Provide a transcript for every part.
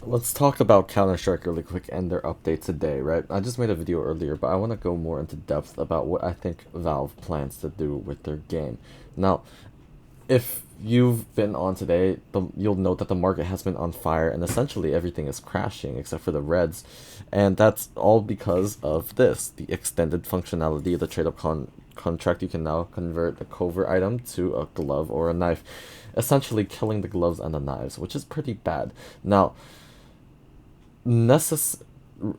Let's talk about Counter-Strike really quick and their update today, right? I just made a video earlier, but I want to go more into depth about what I think Valve plans to do with their game. Now, if you've been on today, you'll note that the market has been on fire and essentially everything is crashing except for the reds. And that's all because of this, the extended functionality of the trade-up contract. You can now convert a covert item to a glove or a knife, essentially killing the gloves and the knives, which is pretty bad. Now, necess-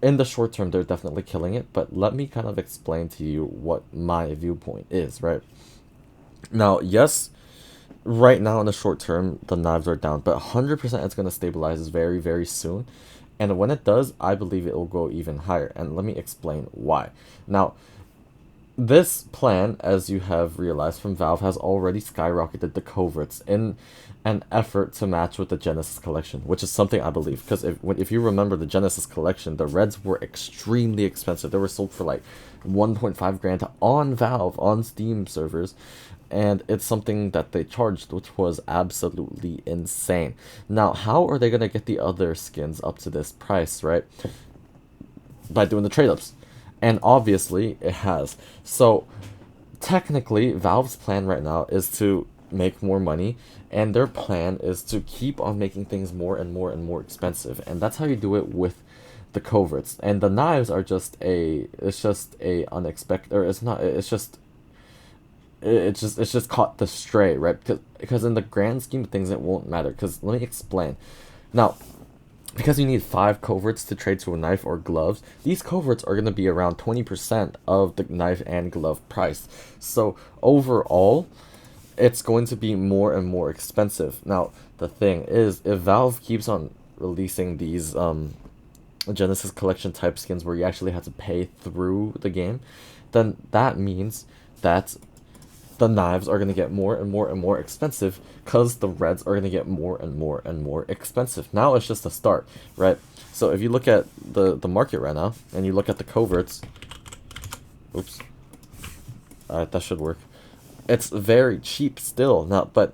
in the short term, they're definitely killing it, but let me kind of explain to you what my viewpoint is, right? Now, yes, right now in the short term, the knives are down, but 100% it's going to stabilize very, very soon. And when it does, I believe it will go even higher. And let me explain why. Now, this plan, as you have realized from Valve, has already skyrocketed the coverts in an effort to match with the Genesis collection, which is something I believe. Because if you remember the Genesis collection, the reds were extremely expensive. They were sold for like 1.5 grand on Valve, on Steam servers. And it's something that they charged, which was absolutely insane. Now, how are they going to get the other skins up to this price, right? By doing the trade-ups. And obviously it has. So technically Valve's plan right now is to make more money, and their plan is to keep on making things more and more and more expensive. And that's how you do it with the coverts. And the knives are just a it's just a unexpected, or it's not, it's just caught the stray, right? Because in the grand scheme of things it won't matter. Because let me explain. Now, because you need 5 coverts to trade to a knife or gloves, these coverts are going to be around 20% of the knife and glove price. So overall, it's going to be more and more expensive. Now, the thing is, if Valve keeps on releasing these Genesis collection type skins where you actually have to pay through the game, then that means that the knives are going to get more and more and more expensive because the reds are going to get more and more and more expensive. Now it's just a start, right? So if you look at the market right now and you look at the coverts, oops, that should work. It's very cheap still now, but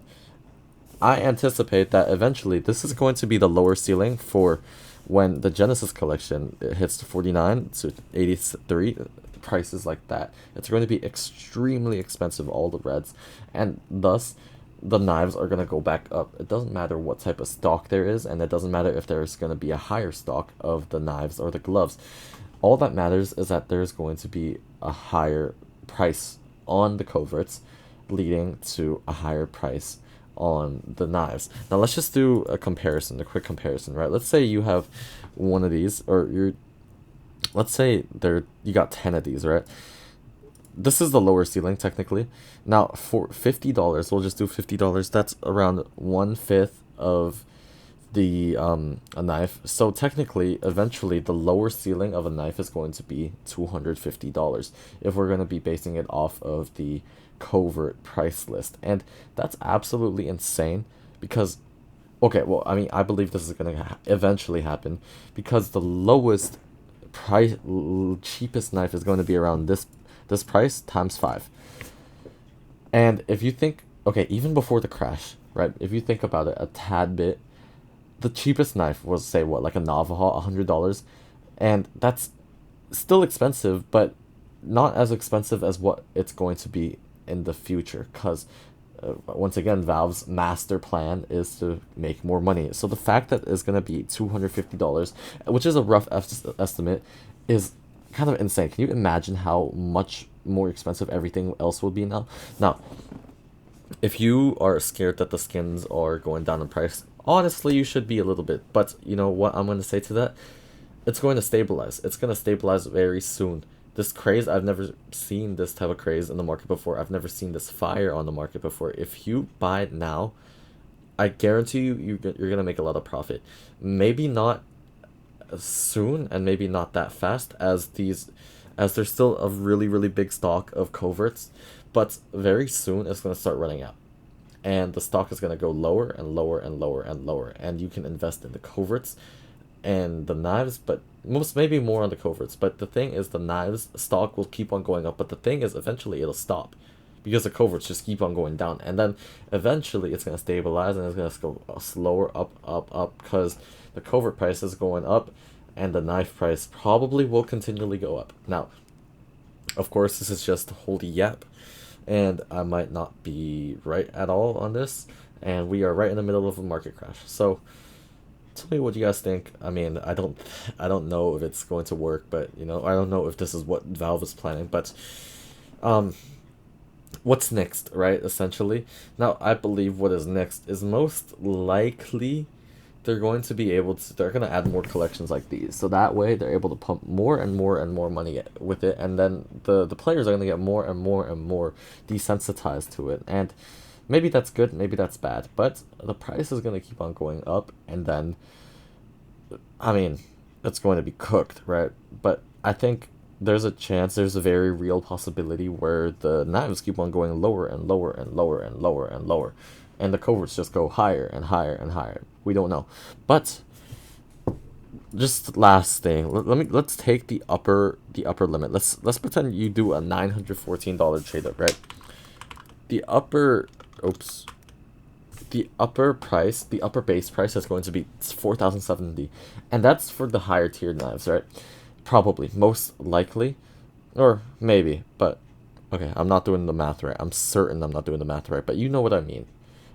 I anticipate that eventually this is going to be the lower ceiling for when the Genesis collection hits to 49 to 83 prices like that. It's going to be extremely expensive, all the reds, and thus the knives are going to go back up. It doesn't matter what type of stock there is, and it doesn't matter if there's going to be a higher stock of the knives or the gloves. All that matters is that there's going to be a higher price on the coverts, leading to a higher price on the knives. Now let's just do a comparison, a quick comparison, right? Let's say you have one of these, or let's say you got 10 of these, right? This is the lower ceiling technically. Now for $50, we'll just do $50. That's around 1/5 of the a knife. So technically, eventually, the lower ceiling of a knife is going to be $250 if we're going to be basing it off of the covert price list, and that's absolutely insane. Because, okay, well, I mean, I believe this is going to eventually happen because the lowest price, cheapest knife is going to be around this price times 5. And if you think, okay, even before the crash, right? If you think about it a tad bit, the cheapest knife was, say, what, like a Navajo, $100, and that's still expensive, but not as expensive as what it's going to be in the future. Because once again, Valve's master plan is to make more money. So the fact that it's going to be $250, which is a rough estimate, is kind of insane. Can you imagine how much more expensive everything else will be now? Now, if you are scared that the skins are going down in price, honestly, you should be a little bit. But you know what I'm going to say to that? It's going to stabilize. It's going to stabilize very soon. This craze, I've never seen this type of craze in the market before. I've never seen this fire on the market before. If you buy it now, I guarantee you're going to make a lot of profit. Maybe not soon, and maybe not that fast, as there's still a really, really big stock of coverts, but very soon it's going to start running out, and the stock is going to go lower and lower and lower and lower, and you can invest in the coverts and the knives, but most, maybe more on the coverts. But the thing is, the knives stock will keep on going up, but the thing is, eventually it'll stop. because the coverts just keep on going down, and then eventually it's going to stabilize and it's going to go slower up because the covert price is going up and the knife price probably will continually go up. Now, of course, this is just a holy yap, and I might not be right at all on this, and we are right in the middle of a market crash. So tell me what you guys think. I mean, I don't know if it's going to work, but you know, I don't know if this is what Valve is planning, but um what's next, right? Essentially, now I believe what is next is most likely they're going to be able to, they're going to add more collections like these, so that way they're able to pump more and more and more money with it, and then the players are going to get more and more and more desensitized to it, and maybe that's good, maybe that's bad, but the price is going to keep on going up, and then I mean, it's going to be cooked, right? But I think there's a chance, there's a very real possibility where the knives keep on going lower and lower and lower and lower and lower, and the coverts just go higher and higher and higher. We don't know, but just last thing, let's take the upper limit. Let's pretend you do a $914 trade up, right? The upper, oops, the upper base price is going to be 4,070, and that's for the higher tier knives, right? Probably, most likely, or maybe, but okay, I'm not doing the math right. I'm certain I'm not doing the math right, but you know what I mean.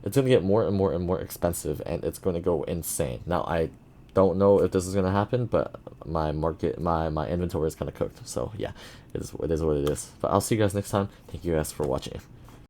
It's gonna get more and more and more expensive, and it's going to go insane. Now I don't know if this is gonna happen, but my inventory is kind of cooked. So yeah, it is what it is. But I'll see you guys next time. Thank you guys for watching.